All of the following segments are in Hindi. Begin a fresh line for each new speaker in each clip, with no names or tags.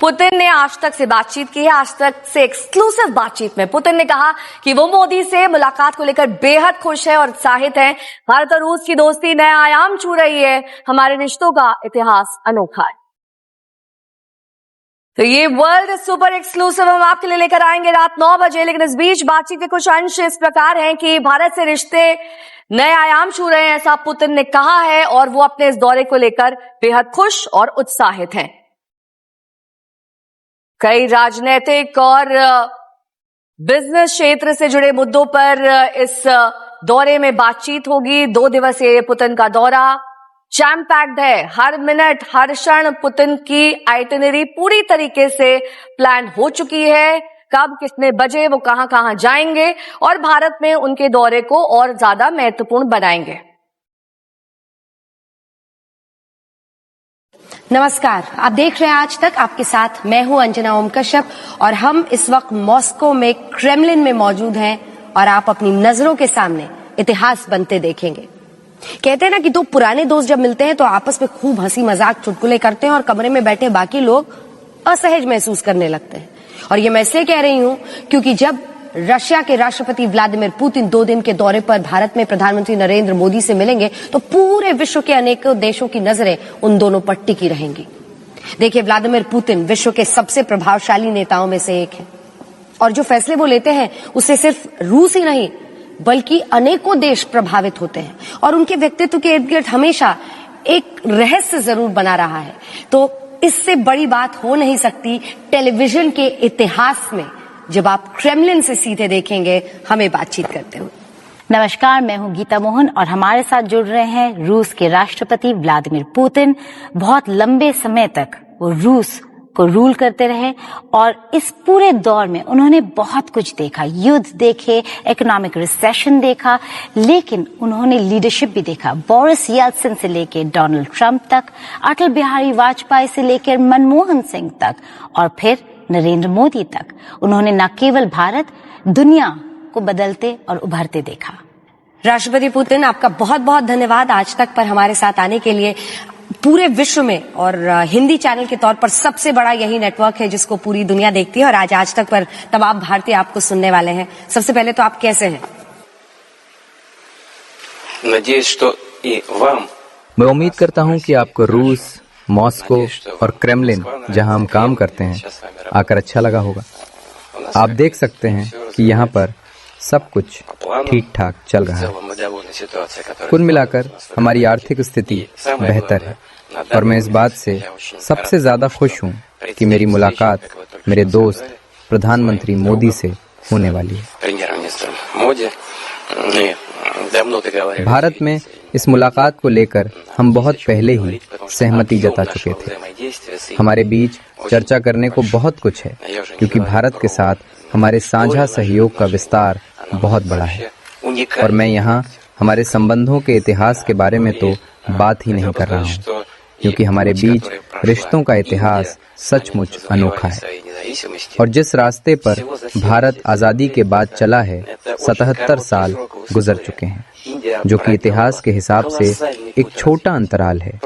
पुतिन ने आज तक से बातचीत की है। आज तक से एक्सक्लूसिव बातचीत में पुतिन ने कहा कि वो मोदी से मुलाकात को लेकर बेहद खुश है और उत्साहित है। भारत और रूस की दोस्ती नया आयाम छू रही है। हमारे रिश्तों का इतिहास अनोखा है। तो ये वर्ल्ड सुपर एक्सक्लूसिव हम आपके लिए लेकर आएंगे रात 9 बजे। लेकिन इस बीच बातचीत के कुछ अंश इस प्रकार हैं कि भारत से रिश्ते नए आयाम छू रहे हैं, ऐसा पुतिन ने कहा है और वो अपने इस दौरे को लेकर बेहद खुश और उत्साहित हैं। कई राजनीतिक और बिजनेस क्षेत्र से जुड़े मुद्दों पर इस दौरे में बातचीत होगी। 2 दिवसीय पुतिन का दौरा जैम पैक्ड है। हर मिनट हर क्षण पुतिन की आइटिनरी पूरी तरीके से प्लान हो चुकी है। कब कितने बजे वो कहां कहां जाएंगे और भारत में उनके दौरे को और ज्यादा महत्वपूर्ण बनाएंगे।
नमस्कार, आप देख रहे हैं आज तक। आपके साथ मैं हूं अंजना ओम कश्यप और हम इस वक्त मॉस्को में क्रेमलिन में मौजूद हैं और आप अपनी नजरों के सामने इतिहास बनते देखेंगे। कहते हैं ना कि 2 पुराने दोस्त जब मिलते हैं तो आपस में खूब हंसी मजाक चुटकुले करते हैं और कमरे में बैठे बाकी लोग असहज महसूस करने लगते हैं। और ये मैं इसलिए कह रही हूं क्योंकि जब रशिया के राष्ट्रपति व्लादिमीर पुतिन 2 दिन के दौरे पर भारत में प्रधानमंत्री नरेंद्र मोदी से मिलेंगे तो पूरे विश्व के अनेकों देशों की नजरें उन दोनों पर टिकी रहेंगी। देखिए, व्लादिमीर पुतिन विश्व के सबसे प्रभावशाली नेताओं में से एक है और जो फैसले वो लेते हैं उससे सिर्फ रूस ही नहीं बल्कि अनेकों देश प्रभावित होते हैं और उनके व्यक्तित्व के इर्द गिर्द हमेशा एक रहस्य जरूर बना रहा है। तो इससे बड़ी बात हो नहीं सकती टेलीविजन के इतिहास में जब आप क्रेमलिन से सीधे देखेंगे हमें बातचीत करते हुए।
नमस्कार, मैं हूं गीता मोहन और हमारे साथ जुड़ रहे हैं रूस के राष्ट्रपति व्लादिमीर पुतिन। बहुत लंबे समय तक वो रूस को रूल करते रहे और इस पूरे दौर में उन्होंने बहुत कुछ देखा, युद्ध देखे, इकोनॉमिक रिसेशन देखा, लेकिन उन्होंने लीडरशिप भी देखा। बोरिस येल्त्सिन से लेकर डोनाल्ड ट्रंप तक, अटल बिहारी वाजपेयी से लेकर मनमोहन सिंह तक और फिर नरेंद्र मोदी तक। उन्होंने न केवल भारत, दुनिया को बदलते और उभरते देखा।
राष्ट्रपति पुतिन, आपका बहुत बहुत धन्यवाद आज तक पर हमारे साथ आने के लिए। पूरे विश्व में और हिंदी चैनल के तौर पर सबसे बड़ा यही नेटवर्क है जिसको पूरी दुनिया देखती है और आज तक पर तमाम भारतीय आपको सुनने वाले हैं। सबसे पहले तो आप कैसे हैं?
मैं उम्मीद करता हूं कि आपको रूस, मॉस्को और क्रेमलिन, जहां हम काम करते हैं, आकर अच्छा लगा होगा। आप देख सकते हैं कि यहाँ पर सब कुछ ठीक ठाक चल रहा है। कुल मिलाकर हमारी आर्थिक स्थिति बेहतर है और मैं इस बात से सबसे ज्यादा खुश हूँ कि मेरी मुलाकात मेरे दोस्त प्रधानमंत्री मोदी से होने वाली है। भारत में इस मुलाकात को लेकर हम बहुत पहले ही सहमति जता चुके थे। हमारे बीच चर्चा करने को बहुत कुछ है क्योंकि भारत के साथ हमारे साझा सहयोग का विस्तार बहुत बड़ा है और मैं यहाँ हमारे संबंधों के इतिहास के बारे में तो बात ही नहीं कर रहा हूँ क्योंकि हमारे बीच रिश्तों का इतिहास सचमुच अनोखा है। और जिस रास्ते पर भारत आजादी के बाद चला है, 77 साल गुजर चुके हैं, जो कि इतिहास के हिसाब से एक छोटा अंतराल है,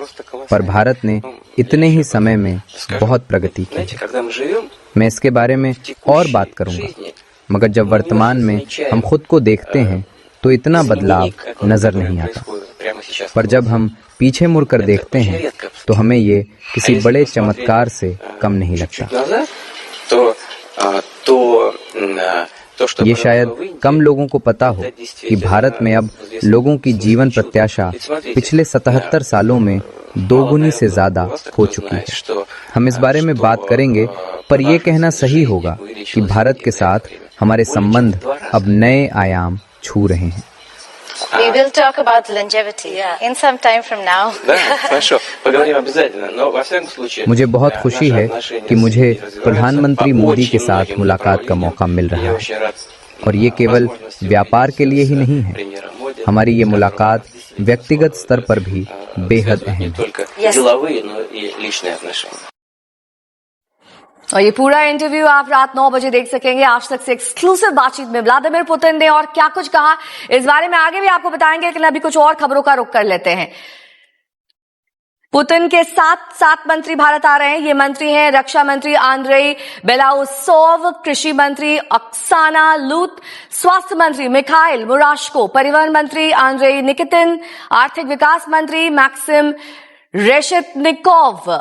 पर भारत ने इतने ही समय में बहुत प्रगति की। मैं इसके बारे में और बात करूंगा, मगर जब वर्तमान में हम खुद को देखते हैं तो इतना बदलाव नजर नहीं आता, पर जब हम पीछे मुड़कर देखते हैं तो हमें ये किसी बड़े चमत्कार से कम नहीं लगता। ये शायद कम लोगों को पता हो कि भारत में अब लोगों की जीवन प्रत्याशा पिछले 77 सालों में 2 गुनी से ज्यादा हो चुकी है। हम इस बारे में बात करेंगे, पर यह कहना सही होगा कि भारत के साथ हमारे संबंध अब नए आयाम छू रहे हैं।
We will talk about longevity in some time from now.
मुझे बहुत खुशी है कि मुझे प्रधानमंत्री मोदी के साथ मुलाकात का मौका मिल रहा है और ये केवल व्यापार के लिए ही नहीं है। हमारी ये मुलाकात व्यक्तिगत स्तर पर भी बेहद अहम है।
और ये पूरा इंटरव्यू आप रात 9 बजे देख सकेंगे। आज तक से एक्सक्लूसिव बातचीत में व्लादिमीर पुतिन ने और क्या कुछ कहा, इस बारे में आगे भी आपको बताएंगे, लेकिन अभी कुछ और खबरों का रुख कर लेते हैं। पुतिन के साथ 7 मंत्री भारत आ रहे हैं। ये मंत्री हैं रक्षा मंत्री आंद्रेई बेलाउसोव, कृषि मंत्री ओक्साना लूत, स्वास्थ्य मंत्री मिखाइल मुराशको, परिवहन मंत्री आंद्रेई निकितिन, आर्थिक विकास मंत्री मैक्सिम रेशेतनिकोव,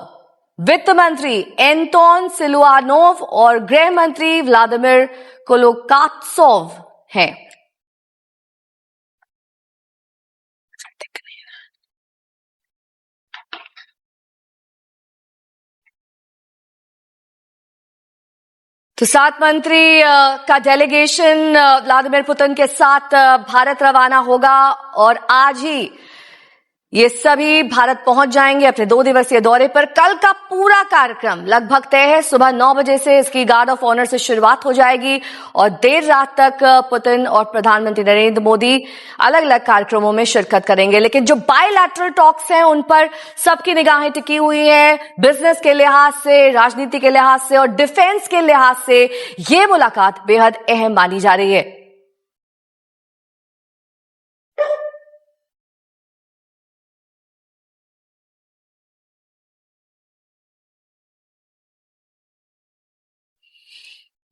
वित्त मंत्री एंटोन सिलुआनोव और गृह मंत्री व्लादिमीर कोलोकात्सोव हैं। तो 7 मंत्री का डेलीगेशन व्लादिमीर पुतिन के साथ भारत रवाना होगा और आज ही ये सभी भारत पहुंच जाएंगे अपने 2 दिवसीय दौरे पर। कल का पूरा कार्यक्रम लगभग तय है। सुबह 9 बजे से इसकी गार्ड ऑफ ऑनर से शुरुआत हो जाएगी और देर रात तक पुतिन और प्रधानमंत्री नरेंद्र मोदी अलग अलग कार्यक्रमों में शिरकत करेंगे। लेकिन जो बायलैटरल टॉक्स हैं उन पर सबकी निगाहें टिकी हुई हैं। बिजनेस के लिहाज से, राजनीति के लिहाज से और डिफेंस के लिहाज से ये मुलाकात बेहद अहम मानी जा रही है।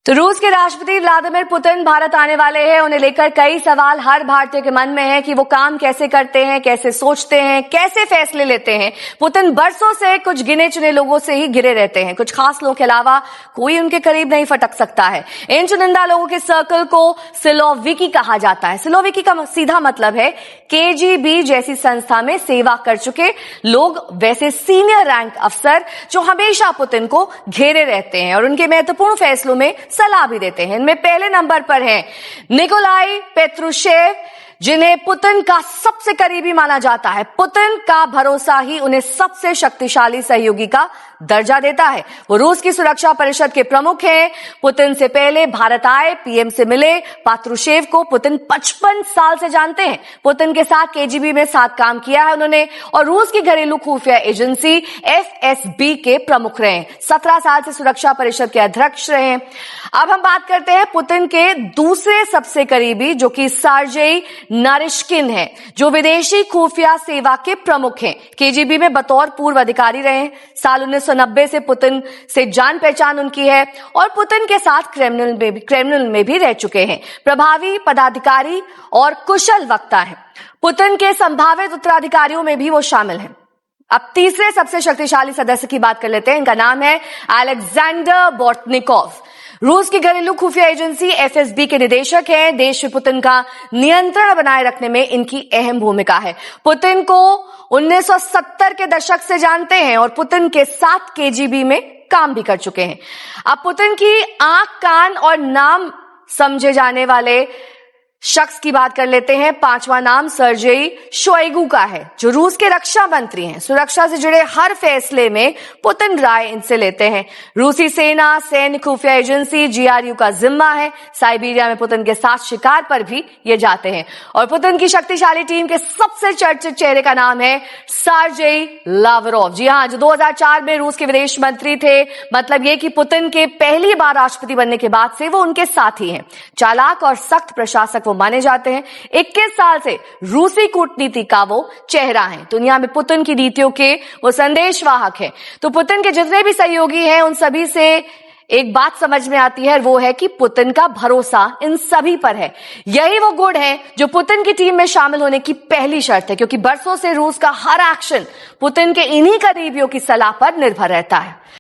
तो रूस के राष्ट्रपति व्लादिमीर पुतिन भारत आने वाले हैं। उन्हें लेकर कई सवाल हर भारतीय के मन में है कि वो काम कैसे करते हैं, कैसे सोचते हैं, कैसे फैसले लेते हैं। पुतिन बरसों से कुछ गिने चुने लोगों से ही घिरे रहते हैं। कुछ खास लोगों के अलावा कोई उनके करीब नहीं फटक सकता है। इन चुनिंदा लोगों के सर्कल को सिलोविकी कहा जाता है। सिलोविकी का सीधा मतलब है केजीबी जैसी संस्था में सेवा कर चुके लोग, वैसे सीनियर रैंक अफसर जो हमेशा पुतिन को घेरे रहते हैं और उनके महत्वपूर्ण फैसलों में सलाह भी देते हैं। इनमें पहले नंबर पर हैं निकोलाई पेत्रुशेव, जिन्हें पुतिन का सबसे करीबी माना जाता है। पुतिन का भरोसा ही उन्हें सबसे शक्तिशाली सहयोगी का दर्जा देता है। वो रूस की सुरक्षा परिषद के प्रमुख हैं। पुतिन से पहले भारत आए, पीएम से मिले। पात्रुशेव को पुतिन 55 साल से जानते हैं। पुतिन के साथ केजीबी में साथ काम किया है उन्होंने और रूस की घरेलू खुफिया एजेंसी एफएसबी के प्रमुख रहे। 17 साल से सुरक्षा परिषद के अध्यक्ष रहे। अब हम बात करते हैं पुतिन के दूसरे सबसे करीबी, जो कि सर्जेई नारिश्किन है, जो विदेशी खुफिया सेवा के प्रमुख हैं। केजीबी में बतौर पूर्व अधिकारी रहे। साल 1990 से पुतिन से जान पहचान उनकी है और पुतिन के साथ क्रेमलिन में भी रह चुके हैं। प्रभावी पदाधिकारी और कुशल वक्ता है। पुतिन के संभावित उत्तराधिकारियों में भी वो शामिल हैं। अब तीसरे सबसे शक्तिशाली सदस्य की बात कर लेते हैं। इनका नाम है अलेक्जेंडर बोर्टनिकोव। रूस की घरेलू खुफिया एजेंसी एफएसबी के निदेशक हैं। देश में पुतिन का नियंत्रण बनाए रखने में इनकी अहम भूमिका है। पुतिन को 1970 के दशक से जानते हैं और पुतिन के साथ केजीबी में काम भी कर चुके हैं। अब पुतिन की आंख, कान और नाम समझे जाने वाले शख्स की बात कर लेते हैं। 5वां नाम सर्जेई शोइगु का है, जो रूस के रक्षा मंत्री हैं। सुरक्षा से जुड़े हर फैसले में पुतिन राय इनसे लेते हैं। रूसी सेना, सैन्य खुफिया एजेंसी जीआरयू का जिम्मा है। साइबेरिया में पुतिन के साथ शिकार पर भी ये जाते हैं। और पुतिन की शक्तिशाली टीम के सबसे चर्चित चेहरे का नाम है सर्जेई लावरोव। जी हां, जो 2004 में रूस के विदेश मंत्री थे। मतलब ये कि पुतिन के पहली बार राष्ट्रपति बनने के बाद से वो उनके साथ ही हैं। चालाक और सख्त प्रशासक वो माने जाते हैं। 21 साल से रूसी कूटनीति का वो चेहरा है। दुनिया में पुतिन की नीतियों के वो संदेशवाहक है। तो पुतिन के जितने भी सहयोगी हैं उन सभी से एक बात समझ में आती है, वो है कि पुतिन का भरोसा इन सभी पर है। यही वो गुण है जो पुतिन की टीम में शामिल होने की पहली शर्त है, क्योंकि बरसों से रूस का हर एक्शन पुतिन के इन्हीं करीबियों की सलाह पर निर्भर रहता है।